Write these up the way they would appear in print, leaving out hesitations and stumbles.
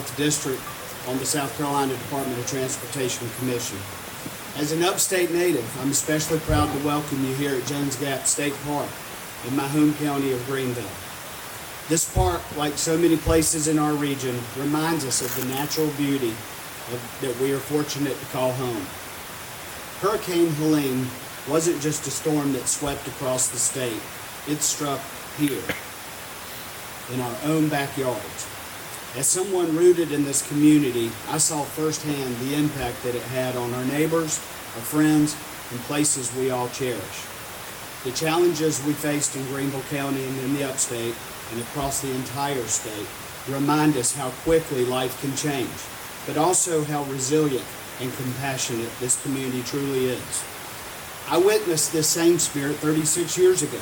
4th District on the South Carolina Department of Transportation Commission. As an upstate native, I'm especially proud to welcome you here at Jones Gap State Park in my home county of Greenville. This park, like so many places in our region, reminds us of the natural beauty that we are fortunate to call home. Hurricane Helene wasn't just a storm that swept across the state. It struck here, in our own backyards. As someone rooted in this community, I saw firsthand the impact that it had on our neighbors, our friends, and places we all cherish. The challenges we faced in Greenville County and in the upstate and across the entire state remind us how quickly life can change, but also how resilient and compassionate this community truly is. I witnessed this same spirit 36 years ago,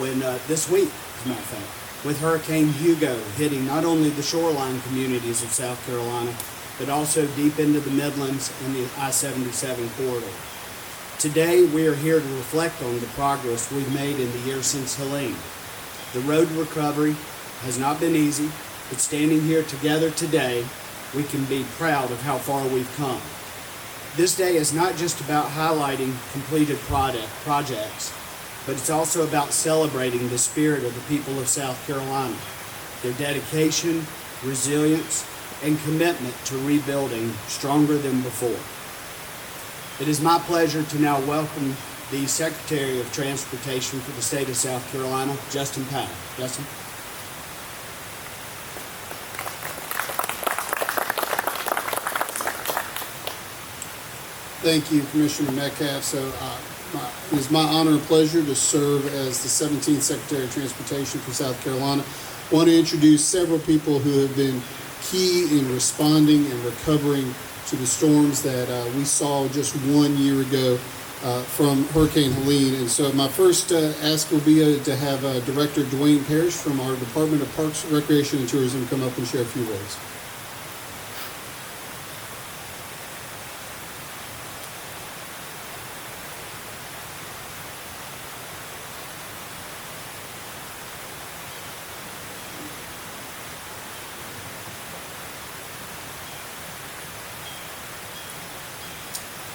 when this week, as a matter of fact, with Hurricane Hugo hitting not only the shoreline communities of South Carolina, but also deep into the Midlands and the I-77 corridor. Today, we are here to reflect on the progress we've made in the year since Helene. The road recovery has not been easy, but standing here together today, we can be proud of how far we've come. This day is not just about highlighting completed projects, but it's also about celebrating the spirit of the people of South Carolina, their dedication, resilience, and commitment to rebuilding stronger than before. It is my pleasure to now welcome the Secretary of Transportation for the state of South Carolina, Justin Powell. Justin. Thank you, Commissioner Metcalf. It is my honor and pleasure to serve as the 17th Secretary of Transportation for South Carolina. I want to introduce several people who have been key in responding and recovering to the storms that we saw just 1 year ago from Hurricane Helene. And so my first ask will be to have Director Dwayne Parrish from our Department of Parks, Recreation, and Tourism come up and share a few words.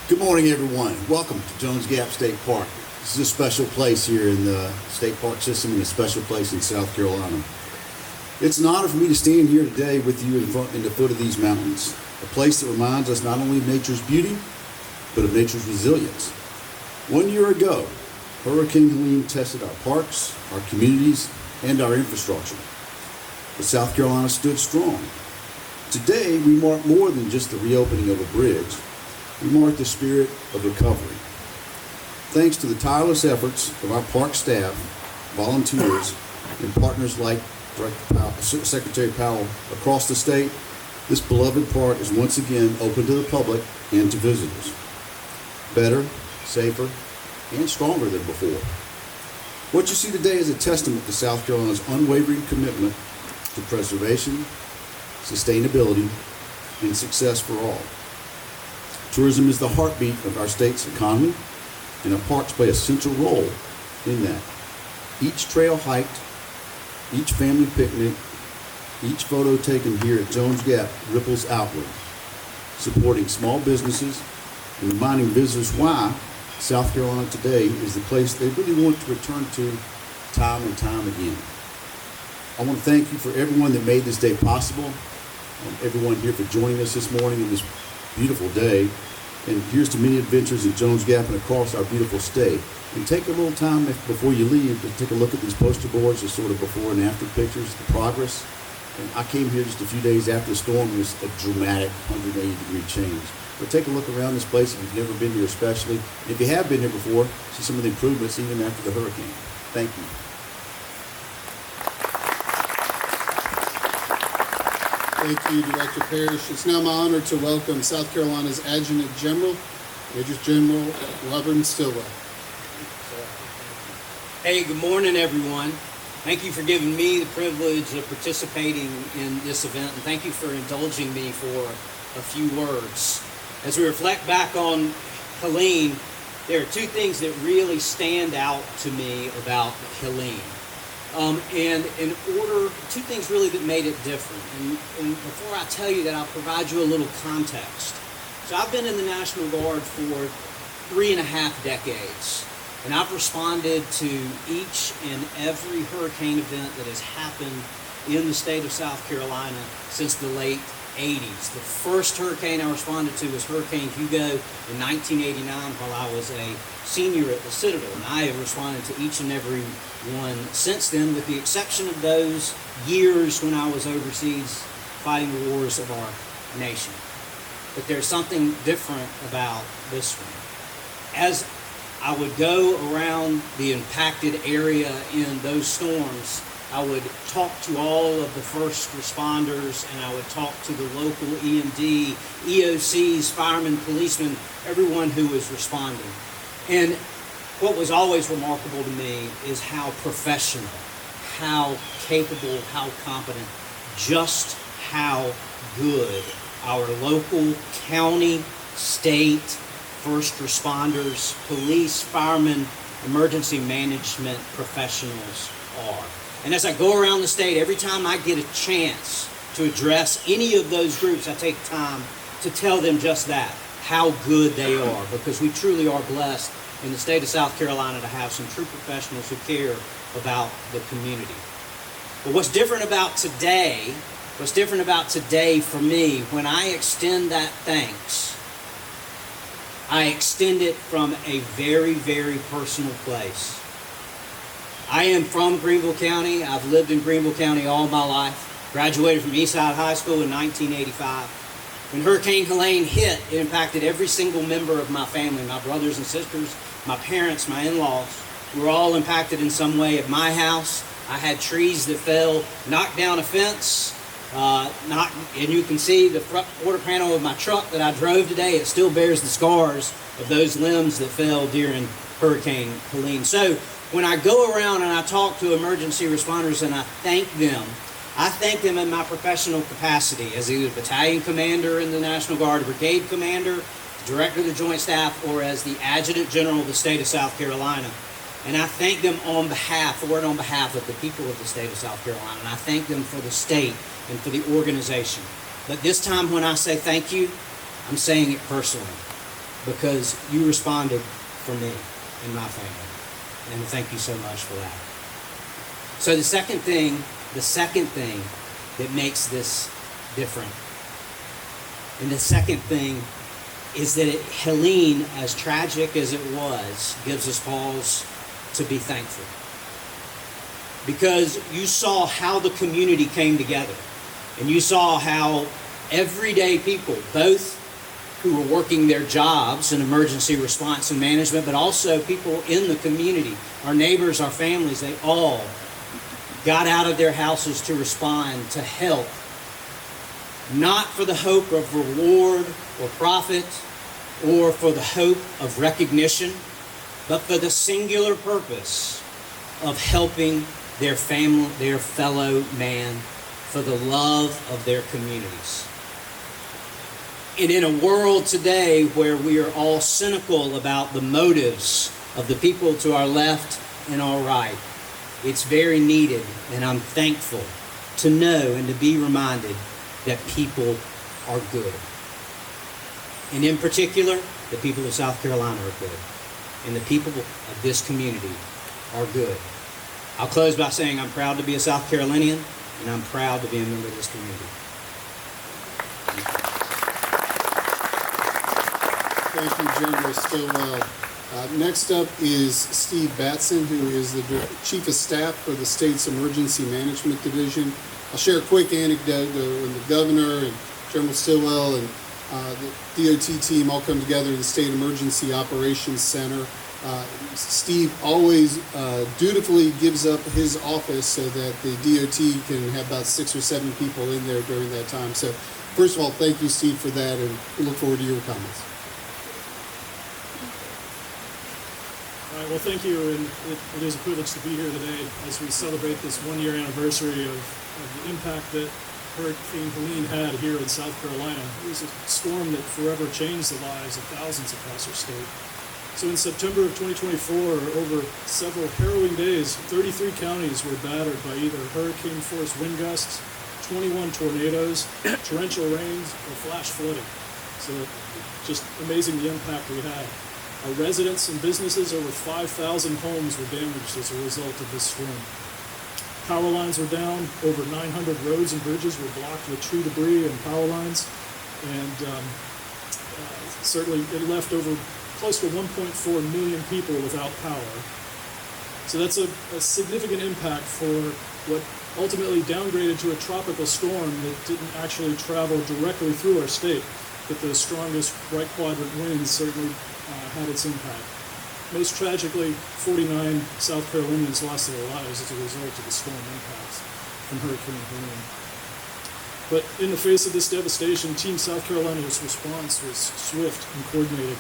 Good morning, everyone. Welcome to Jones Gap State Park. This is a special place here in the state park system and a special place in South Carolina. It's an honor for me to stand here today with you in the foot of these mountains, a place that reminds us not only of nature's beauty, but of nature's resilience. 1 year ago, Hurricane Helene tested our parks, our communities, and our infrastructure. But South Carolina stood strong. Today, we mark more than just the reopening of a bridge. We mark the spirit of recovery. Thanks to the tireless efforts of our park staff, volunteers, and partners like Secretary Powell across the state, this beloved park is once again open to the public and to visitors. Better, safer, and stronger than before. What you see today is a testament to South Carolina's unwavering commitment to preservation, sustainability, and success for all. Tourism is the heartbeat of our state's economy, and our parks play a central role in that. Each trail hiked, each family picnic, each photo taken here at Jones Gap ripples outward, supporting small businesses and reminding visitors why South Carolina today is the place they really want to return to time and time again. I want to thank you for everyone that made this day possible, and everyone here for joining us this morning in this beautiful day. And here's to many adventures at Jones Gap and across our beautiful state. And take a little time before you leave to take a look at these poster boards, the sort of before and after pictures, the progress. And I came here just a few days after the storm. It was a dramatic 180-degree change. But take a look around this place if you've never been here especially. And if you have been here before, see some of the improvements even after the hurricane. Thank you. Thank you, Director Parrish. It's now my honor to welcome South Carolina's Adjutant General, Major General Robert Stilwell. Hey, good morning, everyone. Thank you for giving me the privilege of participating in this event, and thank you for indulging me for a few words. As we reflect back on Helene, there are two things that really stand out to me about Helene. And in order, two things really that made it different. And before I tell you that, I'll provide you a little context. So I've been in the National Guard for 3.5 decades. And I've responded to each and every hurricane event that has happened in the state of South Carolina since the late 80s. The first hurricane I responded to was Hurricane Hugo in 1989 while I was a senior at the Citadel. And I have responded to each and every one since then, with the exception of those years when I was overseas fighting the wars of our nation. But there's something different about this one. As I would go around the impacted area in those storms, I would talk to all of the first responders, and I would talk to the local EMD, EOCs, firemen, policemen, everyone who was responding. And what was always remarkable to me is how professional, how capable, how competent, just how good our local, county, state, first responders, police, firemen, emergency management professionals are. And as I go around the state, every time I get a chance to address any of those groups, I take time to tell them just that, how good they are, because we truly are blessed in the state of South Carolina to have some true professionals who care about the community. But what's different about today for me, when I extend that thanks, I extend it from a very, very personal place. I am from Greenville County. I've lived in Greenville County all my life. Graduated from Eastside High School in 1985. When Hurricane Helene hit, it impacted every single member of my family, my brothers and sisters, my parents, my in-laws. We were all impacted in some way. At my house, I had trees that fell, knocked down a fence, and you can see the front quarter panel of my truck that I drove today. It still bears the scars of those limbs that fell during Hurricane Helene. So when I go around and I talk to emergency responders and I thank them in my professional capacity as either battalion commander in the National Guard, brigade commander, director of the Joint Staff, or as the adjutant general of the state of South Carolina. And I thank them on behalf of the people of the state of South Carolina. And I thank them for the state and for the organization. But this time when I say thank you, I'm saying it personally, because you responded for me and my family. And thank you so much for that. So the second thing that makes this different, and the second thing is that Helene, as tragic as it was, gives us pause to be thankful. Because you saw how the community came together, and you saw how everyday people, both who were working their jobs in emergency response and management, but also people in the community, our neighbors, our families, they all got out of their houses to respond, to help, not for the hope of reward or profit or for the hope of recognition, but for the singular purpose of helping their family, their fellow man, for the love of their communities. And in a world today where we are all cynical about the motives of the people to our left and our right, it's very needed, and I'm thankful to know and to be reminded that people are good. And in particular, the people of South Carolina are good. And the people of this community are good. I'll close by saying I'm proud to be a South Carolinian, and I'm proud to be a member of this community. Thank you, General Stillwell. Next up is Steve Batson, who is the Chief of Staff for the state's Emergency Management Division. I'll share a quick anecdote when the governor and General Stillwell and the DOT team all come together in the State Emergency Operations Center. Steve always dutifully gives up his office so that the DOT can have about 6 or 7 people in there during that time. So first of all, thank you, Steve, for that, and we look forward to your comments. All right, well, thank you, and it is a privilege to be here today as we celebrate this 1-year anniversary of the impact that Hurricane Helene had here in South Carolina. It was a storm that forever changed the lives of thousands across our state. So in September of 2024, over several harrowing days, 33 counties were battered by either hurricane-force wind gusts, 21 tornadoes, torrential rains, or flash flooding. So just amazing the impact we had. Our residents and businesses, over 5,000 homes were damaged as a result of this storm. Power lines were down. Over 900 roads and bridges were blocked with tree debris and power lines. And certainly it left over close to 1.4 million people without power. So that's a significant impact for what ultimately downgraded to a tropical storm that didn't actually travel directly through our state, but the strongest right quadrant winds certainly had its impact. Most tragically, 49 South Carolinians lost their lives as a result of the storm impacts from Hurricane Helene. But in the face of this devastation, Team South Carolina's response was swift and coordinated.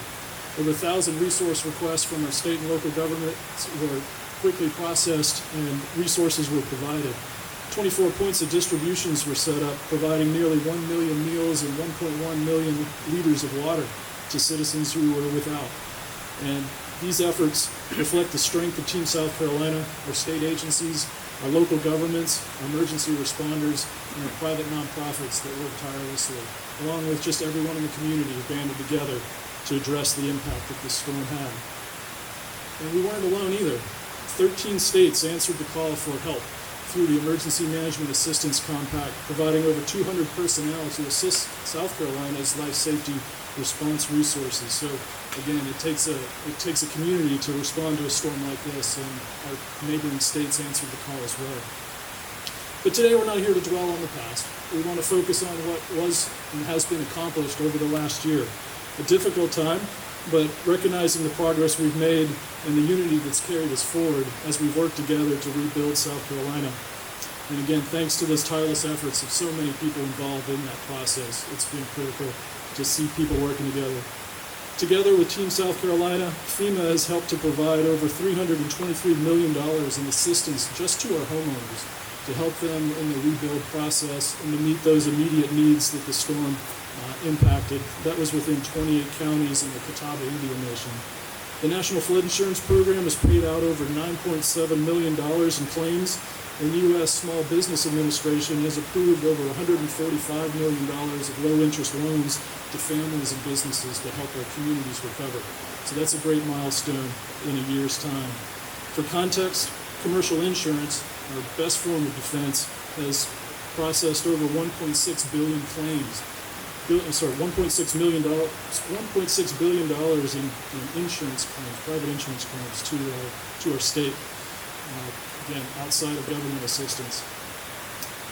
Over 1,000 resource requests from our state and local governments were quickly processed and resources were provided. 24 points of distributions were set up, providing nearly 1 million meals and 1.1 million liters of water to citizens who were without. And these efforts reflect the strength of Team South Carolina, our state agencies, our local governments, our emergency responders, and our private nonprofits that work tirelessly, along with just everyone in the community who banded together to address the impact that this storm had. And we weren't alone either. 13 states answered the call for help through the Emergency Management Assistance Compact, providing over 200 personnel to assist South Carolina's life safety response resources. So again, it takes a community to respond to a storm like this, and our neighboring states answered the call as well. But today we're not here to dwell on the past. We want to focus on what was and has been accomplished over the last year. A difficult time, but recognizing the progress we've made and the unity that's carried us forward as we work together to rebuild South Carolina. And again, thanks to those tireless efforts of so many people involved in that process, it's been critical to see people working together. Together with Team South Carolina, FEMA has helped to provide over $323 million in assistance just to our homeowners to help them in the rebuild process and to meet those immediate needs that the storm impacted. That was within 28 counties in the Catawba Indian Nation. The National Flood Insurance Program has paid out over $9.7 million in claims, and the U.S. Small Business Administration has approved over $145 million of low-interest loans to families and businesses to help our communities recover. So that's a great milestone in a year's time. For context, commercial insurance, our best form of defense, has processed over 1.6 billion claims. $1.6 billion in insurance claims, private insurance claims to our state, again, outside of government assistance.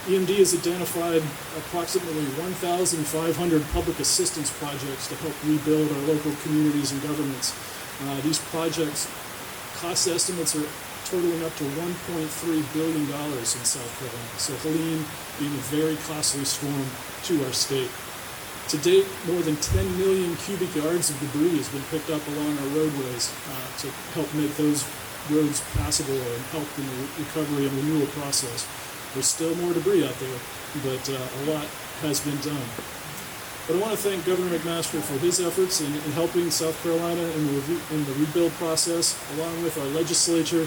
EMD has identified approximately 1,500 public assistance projects to help rebuild our local communities and governments. These projects, cost estimates are totaling up to $1.3 billion in South Carolina. So Helene being a very costly storm to our state. To date, more than 10 million cubic yards of debris has been picked up along our roadways to help make those roads passable and help in the recovery and renewal process. There's still more debris out there, but a lot has been done. But I want to thank Governor McMaster for his efforts in helping South Carolina in the rebuild process, along with our legislature,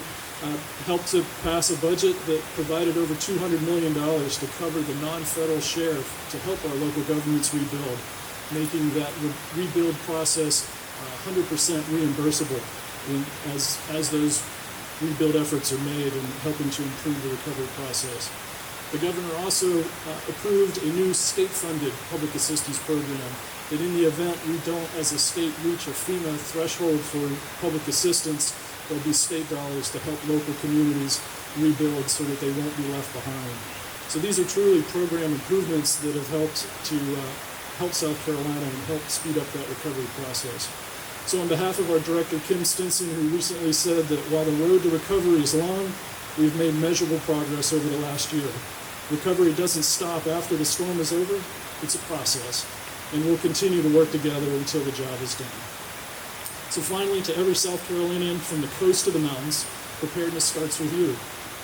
helped to pass a budget that provided over $200 million to cover the non-federal share to help our local governments rebuild, making that rebuild process 100% reimbursable as those rebuild efforts are made and helping to improve the recovery process. The governor also approved a new state-funded public assistance program that in the event we don't, as a state, reach a FEMA threshold for public assistance, there'll be state dollars to help local communities rebuild so that they won't be left behind. So these are truly program improvements that have helped to help South Carolina and help speed up that recovery process. So on behalf of our director, Kim Stinson, who recently said that while the road to recovery is long, we've made measurable progress over the last year. Recovery doesn't stop after the storm is over. It's a process, and we'll continue to work together until the job is done. So finally, to every South Carolinian from the coast to the mountains, preparedness starts with you.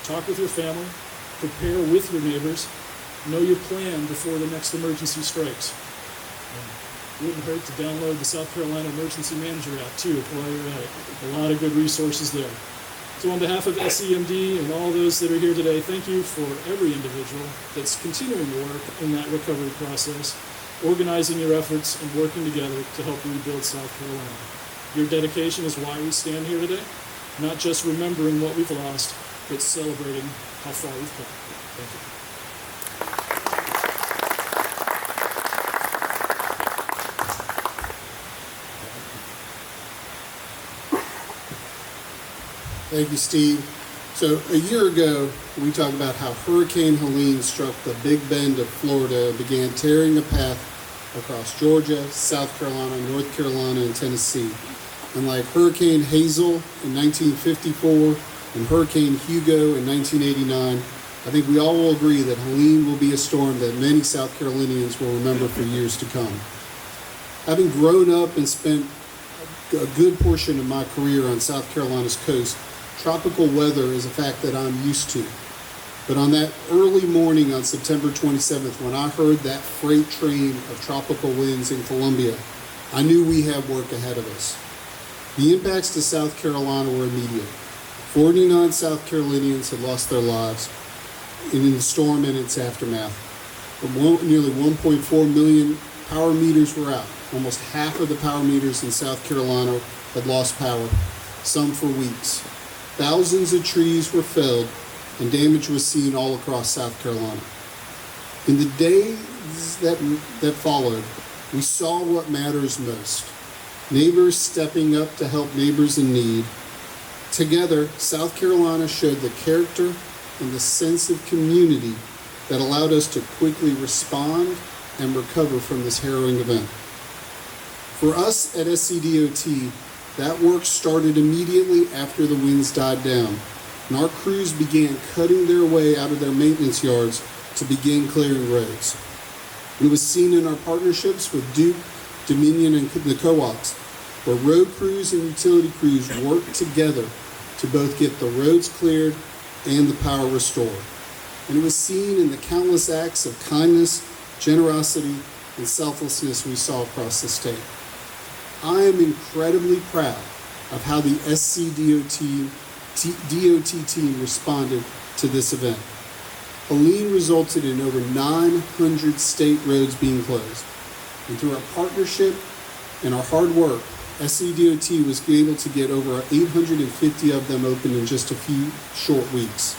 Talk with your family, prepare with your neighbors, know your plan before the next emergency strikes. Wouldn't hurt to download the South Carolina Emergency Manager app too while you're at it. A lot of good resources there. So on behalf of SEMD and all those that are here today, thank you for every individual that's continuing to work in that recovery process, organizing your efforts and working together to help rebuild South Carolina. Your dedication is why we stand here today, not just remembering what we've lost, but celebrating how far we've come. Thank you. Thank you, Steve. So a year ago, we talked about how Hurricane Helene struck the Big Bend of Florida and began tearing a path across Georgia, South Carolina, North Carolina, and Tennessee. And like Hurricane Hazel in 1954 and Hurricane Hugo in 1989, I think we all will agree that Helene will be a storm that many South Carolinians will remember for years to come. Having grown up and spent a good portion of my career on South Carolina's coast, tropical weather is a fact that I'm used to. But on that early morning on September 27th, when I heard that freight train of tropical winds in Columbia, I knew we had work ahead of us. The impacts to South Carolina were immediate. 49 South Carolinians had lost their lives in the storm and its aftermath. Nearly 1.4 million power meters were out. Almost half of the power meters in South Carolina had lost power, some for weeks. Thousands of trees were felled, and damage was seen all across South Carolina. In the days that followed, we saw what matters most. Neighbors stepping up to help neighbors in need. Together, South Carolina showed the character and the sense of community that allowed us to quickly respond and recover from this harrowing event. For us at SCDOT, that work started immediately after the winds died down, and our crews began cutting their way out of their maintenance yards to begin clearing roads. It was seen in our partnerships with Duke, Dominion, and the co-ops, where road crews and utility crews worked together to both get the roads cleared and the power restored. And it was seen in the countless acts of kindness, generosity, and selflessness we saw across the state. I am incredibly proud of how the DOT team responded to this event. Helene resulted in over 900 state roads being closed. And through our partnership and our hard work, SCDOT was able to get over 850 of them open in just a few short weeks.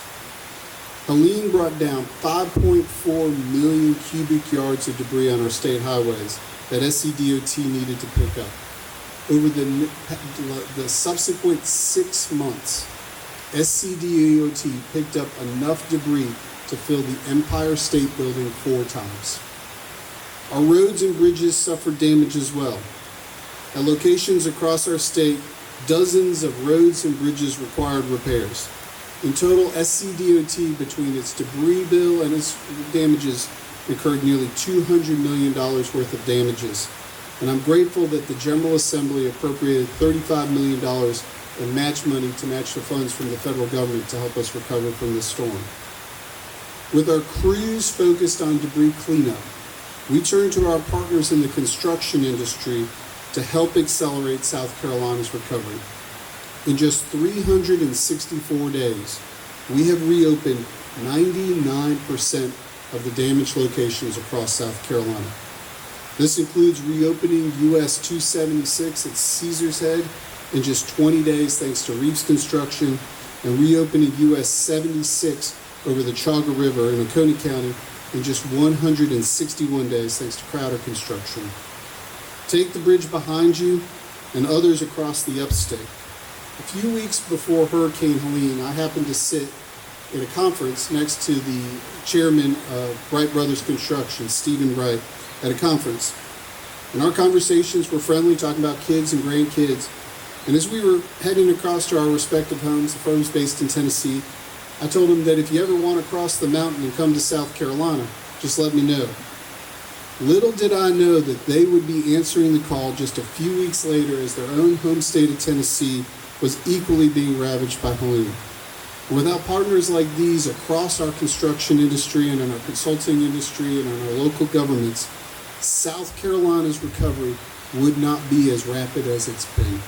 Helene brought down 5.4 million cubic yards of debris on our state highways that SCDOT needed to pick up. Over the subsequent 6 months, SCDOT picked up enough debris to fill the Empire State Building 4 times. Our roads and bridges suffered damage as well. At locations across our state, dozens of roads and bridges required repairs. In total, SCDOT, between its debris bill and its damages, incurred nearly $200 million worth of damages. And I'm grateful that the General Assembly appropriated $35 million in match money to match the funds from the federal government to help us recover from this storm. With our crews focused on debris cleanup, we turned to our partners in the construction industry to help accelerate South Carolina's recovery. In just 364 days, we have reopened 99% of the damaged locations across South Carolina. This includes reopening US 276 at Caesars Head in just 20 days thanks to Reeves Construction, and reopening US 76 over the Chaga River in Oconee County in just 161 days thanks to Crowder Construction. Take the bridge behind you and others across the upstate. A few weeks before Hurricane Helene, I happened to sit in a conference next to the chairman of Wright Brothers Construction, Stephen Wright, at a conference. And our conversations were friendly, talking about kids and grandkids. And as we were heading across to our respective homes, the firms based in Tennessee, I told him that if you ever want to cross the mountain and come to South Carolina, just let me know. Little did I know that they would be answering the call just a few weeks later as their own home state of Tennessee was equally being ravaged by Helene. And without partners like these across our construction industry and in our consulting industry and in our local governments, South Carolina's recovery would not be as rapid as it's been.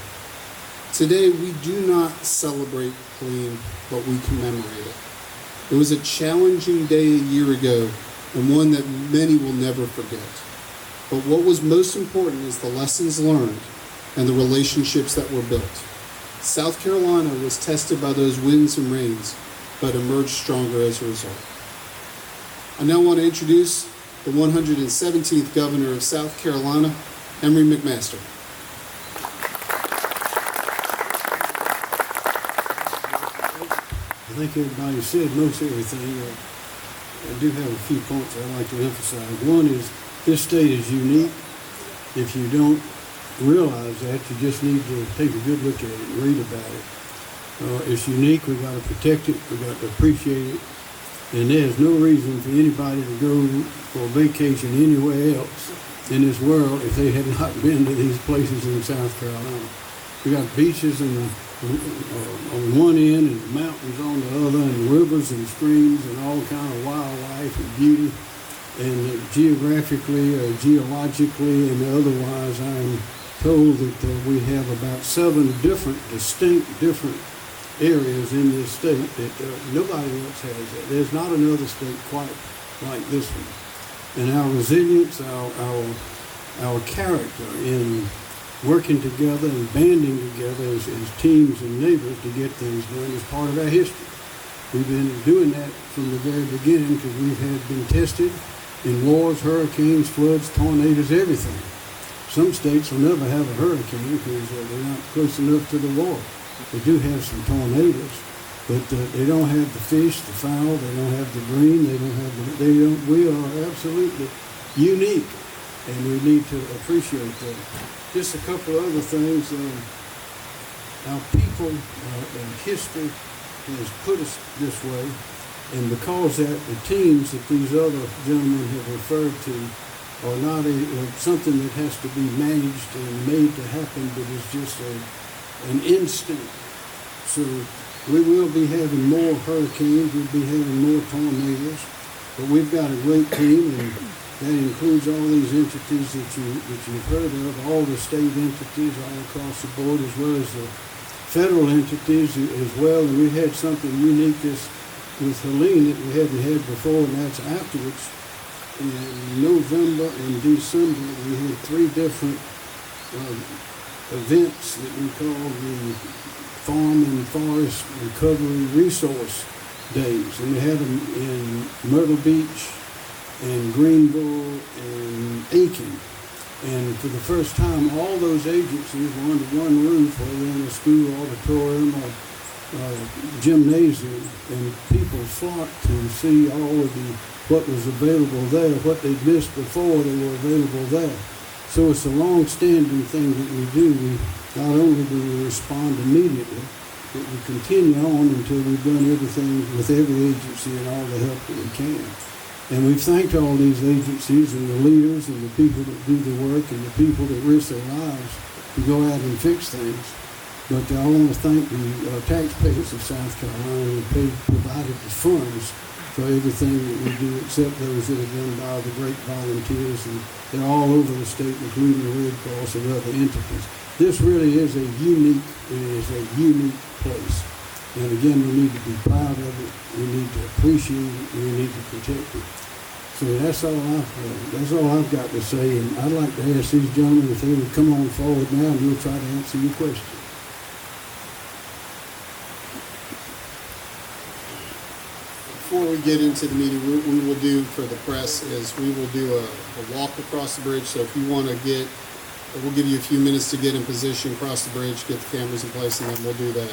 Today, we do not celebrate Helene, but we commemorate it. It was a challenging day a year ago, and one that many will never forget. But what was most important is the lessons learned and the relationships that were built. South Carolina was tested by those winds and rains, but emerged stronger as a result. I now want to introduce the 117th Governor of South Carolina, Henry McMaster. I think everybody said most everything. I do have a few points I'd like to emphasize. One is this state is unique. If you don't realize that, you just need to take a good look at it and read about it. It's unique. We've got to protect it. We've got to appreciate it. And there's no reason for anybody to go for vacation anywhere else in this world if they had not been to these places in South Carolina. We got beaches on one end and mountains on the other, and rivers and streams and all kind of wildlife and beauty. And geographically or geologically and otherwise, I'm told that we have about 7 distinct areas in this state that nobody else has that. There's not another state quite like this one. And our resilience, our character in working together and banding together as teams and neighbors to get things done is part of our history. We've been doing that from the very beginning because we've been tested in wars, hurricanes, floods, tornadoes, everything. Some states will never have a hurricane because they're not close enough to the water. They do have some tornadoes, but they don't have the fish, the fowl, they don't have the green, we are absolutely unique, and we need to appreciate that. Just a couple other things. Our people and history has put us this way, and because that the teams that these other gentlemen have referred to are not something that has to be managed and made to happen, but is just an instinct. So we will be having more hurricanes, we'll be having more tornadoes, but we've got a great team, and that includes all these entities that you've heard of, all the state entities all across the board, as well as the federal entities as well. And we had something unique with Helene that we hadn't had before, and that's afterwards. In November and December, we had 3 different events that we called the Farm and Forest Recovery Resource Days. And we had them in Myrtle Beach and Greenville and Aiken. And for the first time, all those agencies were under one roof, whether in a school auditorium or gymnasium, and people flocked to see all of what was available there, what they'd missed before they were available there. So it's a long-standing thing that we do. We not only do we respond immediately, but we continue on until we've done everything with every agency and all the help that we can. And we've thanked all these agencies and the leaders and the people that do the work and the people that risk their lives to go out and fix things. But I want to thank the taxpayers of South Carolina who provided the funds for everything that we do, except those that are done by the great volunteers, and they're all over the state, including the Red Cross and other entities. This really is a unique place. And again, we need to be proud of it, we need to appreciate it, and we need to protect it. So that's all I've got to say, and I'd like to ask these gentlemen if they would come on forward now, and we'll try to answer your questions. Before we get into the meeting, we will do for the press is we will do a walk across the bridge. So if you want to we'll give you a few minutes to get in position, cross the bridge, get the cameras in place, and then we'll do that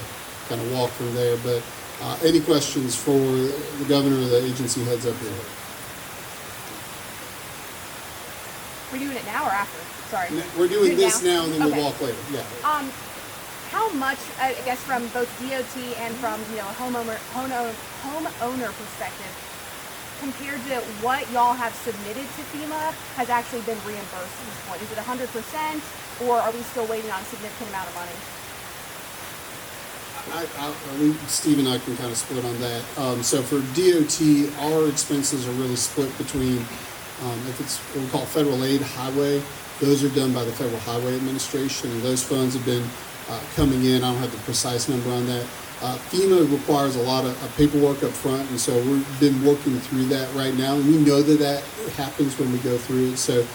kind of walk from there. But any questions for the governor or the agency heads up here? We're doing it now or after? Sorry. We're doing this now, and then Okay. we'll walk later. Yeah. How much, I guess, from both DOT and from a homeowner perspective, compared to what y'all have submitted to FEMA, has actually been reimbursed at this point? Is it 100%, or are we still waiting on a significant amount of money? Steve and I can kind of split on that. So for DOT, our expenses are really split between If it's what we call federal aid highway, those are done by the Federal Highway Administration, and those funds have been coming in. I don't have the precise number on that. FEMA requires a lot of paperwork up front, and so we've been working through that right now, and we know that that happens when we go through it. So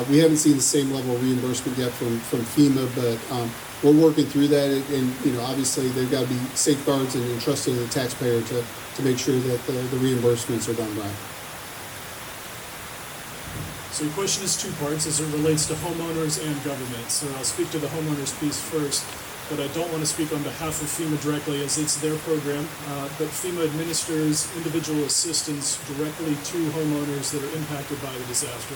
we haven't seen the same level of reimbursement yet from FEMA, but we're working through that, and obviously they've got to be safeguards and entrusted to the taxpayer to make sure that the reimbursements are done right. So the question is two parts as it relates to homeowners and government. So I'll speak to the homeowners piece first, but I don't want to speak on behalf of FEMA directly as it's their program. But FEMA administers individual assistance directly to homeowners that are impacted by the disaster.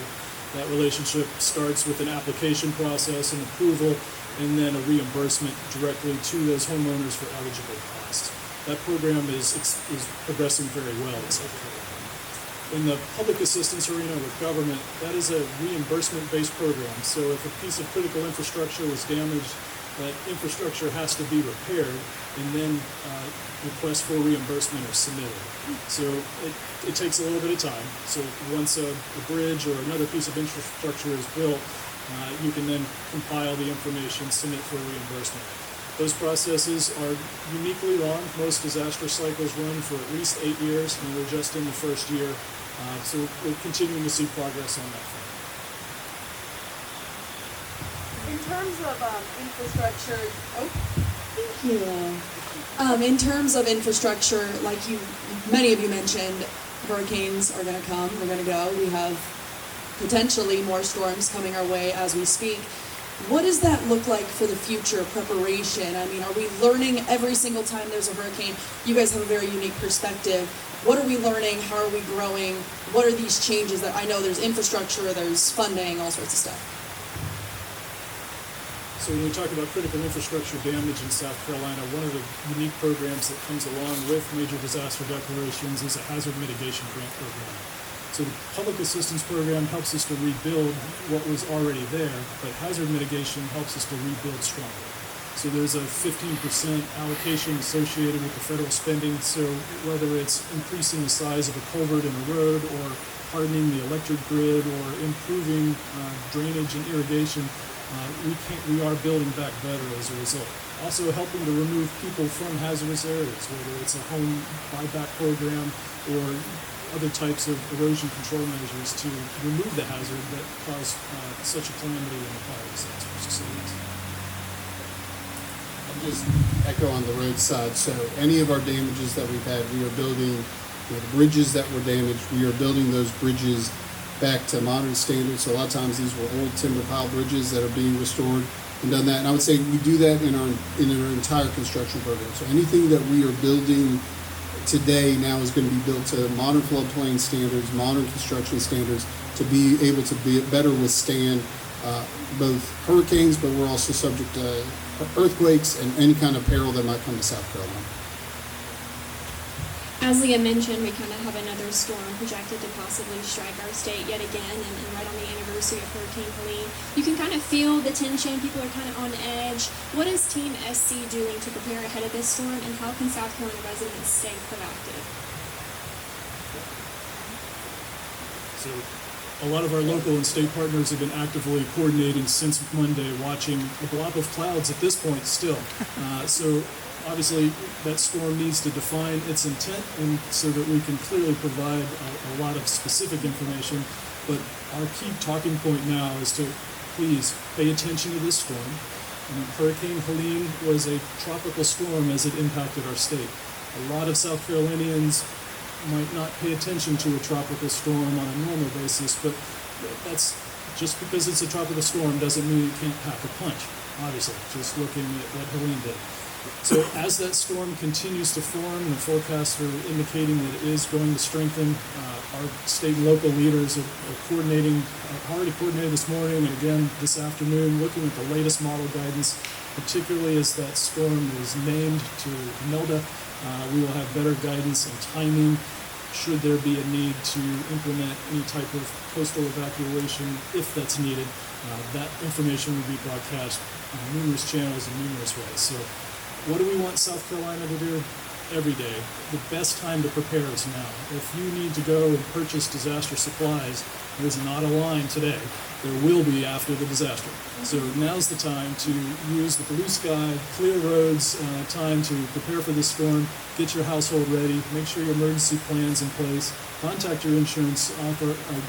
That relationship starts with an application process and approval, and then a reimbursement directly to those homeowners for eligible costs. That program is progressing very well in South Carolina. In the public assistance arena with government, that is a reimbursement-based program. So if a piece of critical infrastructure was damaged, that infrastructure has to be repaired, and then requests for reimbursement are submitted. So it takes a little bit of time. So once a bridge or another piece of infrastructure is built, you can then compile the information, submit for reimbursement. Those processes are uniquely long. Most disaster cycles run for at least 8 years, and we're just in the first year. So we're continuing to see progress on that front. In terms of infrastructure, thank you. In terms of infrastructure, like many of you mentioned, hurricanes are going to come, they're going to go. We have potentially more storms coming our way as we speak. What does that look like for the future preparation? I mean, are we learning every single time there's a hurricane? You guys have a very unique perspective. What are we learning? How are we growing? What are these changes that I know there's infrastructure, there's funding, all sorts of stuff? So when we talk about critical infrastructure damage in South Carolina, one of the unique programs that comes along with major disaster declarations is a hazard mitigation grant program. So the public assistance program helps us to rebuild what was already there, but hazard mitigation helps us to rebuild stronger. So there's a 15% allocation associated with the federal spending. So whether it's increasing the size of a culvert in a road, or hardening the electric grid, or improving drainage and irrigation, we are building back better as a result. Also helping to remove people from hazardous areas, whether it's a home buyback program or other types of erosion control measures to remove the hazard that caused such a calamity in the fire disasters. I'll just echo on the road side. So any of our damages that we've had, we are building the bridges that were damaged. We are building those bridges back to modern standards. So a lot of times these were old timber pile bridges that are being restored and done that. And I would say we do that in our entire construction program. So anything that we are building today now is going to be built to modern floodplain standards, modern construction standards, to be able to better withstand both hurricanes, but we're also subject to earthquakes and any kind of peril that might come to South Carolina. As Leah mentioned, we kind of have another storm projected to possibly strike our state yet again, and right on the anniversary of Hurricane Helene. You can kind of feel the tension. People are kind of on edge. What is Team SC doing to prepare ahead of this storm, and how can South Carolina residents stay proactive? So a lot of our local and state partners have been actively coordinating since Monday, watching a blob of clouds at this point still. So obviously that storm needs to define its intent, and so that we can clearly provide a lot of specific information. But our key talking point now is to please pay attention to this storm. Hurricane Helene was a tropical storm as it impacted our state. A lot of South Carolinians might not pay attention to a tropical storm on a normal basis, but that's just because it's a tropical storm doesn't mean it can't pack a punch, obviously, just looking at what Helene did. So as that storm continues to form, the forecasts are indicating that it is going to strengthen. Our state and local leaders are coordinating, already coordinated this morning and again this afternoon, looking at the latest model guidance, particularly as that storm is named to Melda. We will have better guidance and timing should there be a need to implement any type of coastal evacuation if that's needed. That information will be broadcast on numerous channels in numerous ways. So what do we want South Carolina to do? every day. The best time to prepare is now. If you need to go and purchase disaster supplies, there's not a line today. There will be after the disaster. So now's the time to use the blue sky, clear roads, time to prepare for this storm, get your household ready, make sure your emergency plan's in place, contact your insurance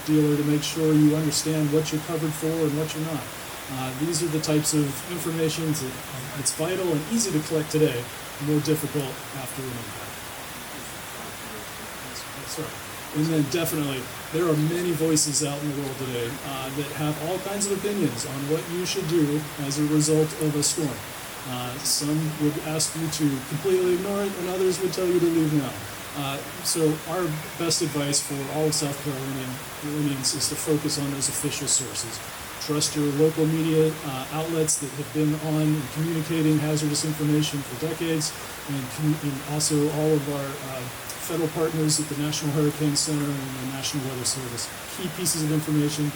dealer to make sure you understand what you're covered for and what you're not. These are the types of information that's vital and easy to collect today, more difficult after an impact. That's right. And then definitely, there are many voices out in the world today that have all kinds of opinions on what you should do as a result of a storm. Some would ask you to completely ignore it, and others would tell you to leave now. So our best advice for all of South Carolinians is to focus on those official sources. Trust your local media outlets that have been on and communicating hazardous information for decades, and also all of our federal partners at the National Hurricane Center and the National Weather Service. Key pieces of information,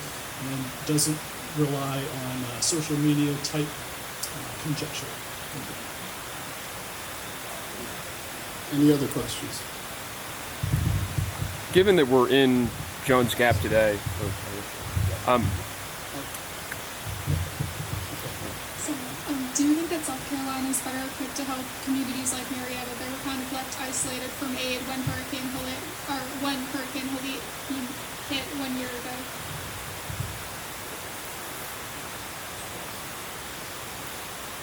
and doesn't rely on social media type conjecture. Any other questions? Given that we're in Jones Gap today, do you think that South Carolina is better equipped to help communities like Marietta that were kind of left isolated from aid when Hurricane Helene hit 1 year ago?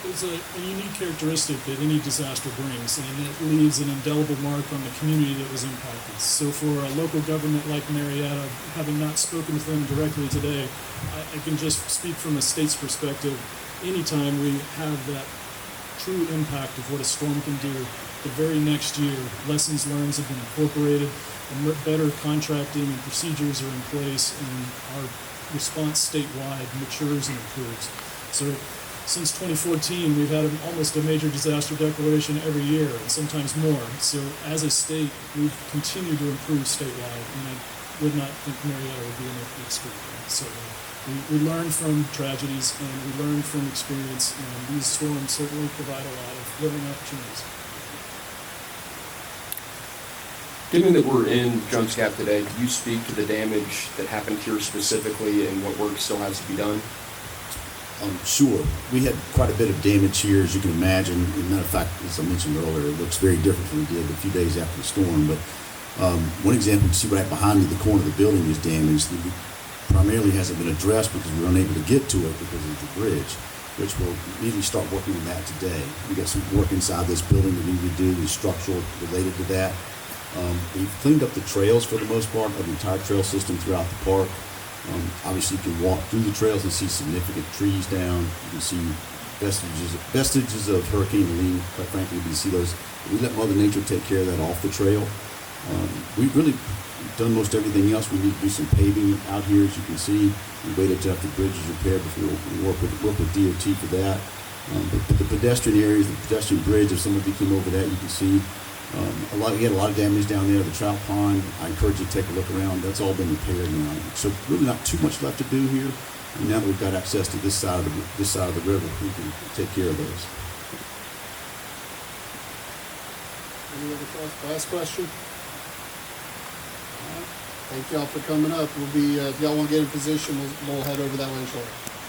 It's a unique characteristic that any disaster brings, and it leaves an indelible mark on the community that was impacted. So for a local government like Marietta, having not spoken with them directly today, I can just speak from a state's perspective. Anytime we have that true impact of what a storm can do, the very next year, lessons learned have been incorporated, and better contracting and procedures are in place, and our response statewide matures and improves. So since 2014, we've had almost a major disaster declaration every year, and sometimes more. So as a state, we've continued to improve statewide, and I would not think Marietta would be in the extreme. So we learn from tragedies, and we learn from experience, and these storms certainly provide a lot of learning opportunities. given that we're in Jones Gap today, could you speak to the damage that happened here specifically and what work still has to be done? Sure. We had quite a bit of damage here, as you can imagine. As a matter of fact, as I mentioned earlier, it looks very different than it did a few days after the storm. But one example, you see right behind me, the corner of the building is damaged. It primarily hasn't been addressed because we were unable to get to it because of the bridge, which we'll immediately start working on that today. We got some work inside this building that we need to do, the structural related to that. We've cleaned up the trails for the most part, of the entire trail system throughout the park. Obviously, you can walk through the trails and see significant trees down. You can see vestiges of Hurricane Helene. Quite frankly, you can see those. We let Mother Nature take care of that off the trail. We've really done most everything else. We need to do some paving out here, as you can see. We waited till after the bridge is repaired before we work with DOT for that. But the pedestrian areas, the pedestrian bridge, if somebody came over that, you can see we had a lot of damage down there. The trout pond, I encourage you to take a look around. That's all been repaired now. So really not too much left to do here. And now that we've got access to this side of the river, we can take care of those. Any other questions? Last question? All right. Thank y'all for coming up. We'll be, if y'all want to get in position, we'll head over that way shortly.